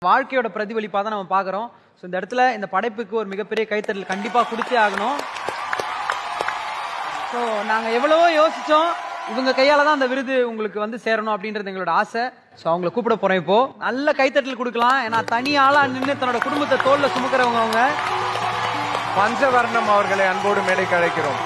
வாழ்க்கையோட பிரதிபலிப்பா தான் நம்ம பாக்குறோம். ஸோ இந்த இடத்துல இந்த படைப்புக்கு ஒரு மிகப்பெரிய கைத்தட்டல் கண்டிப்பா கொடுத்தே ஆகணும். ஸோ நாங்க எவ்வளவோ யோசிச்சோம். இவங்க கையால தான் அந்த விருது உங்களுக்கு வந்து சேரணும் அப்படின்றது எங்களோட ஆசை. ஸோ அவங்களை கூப்பிட போறோம் இப்போ. நல்ல கைத்தட்டல் கொடுக்கலாம். ஏன்னா தனி ஆளா நின்று தன்னோட குடும்பத்தை தோல்ல சுமக்கிறவங்க அவங்க. பஞ்சவர்ணம் அவர்களை அன்போடு மேடைக்கு அழைக்கிறோம்.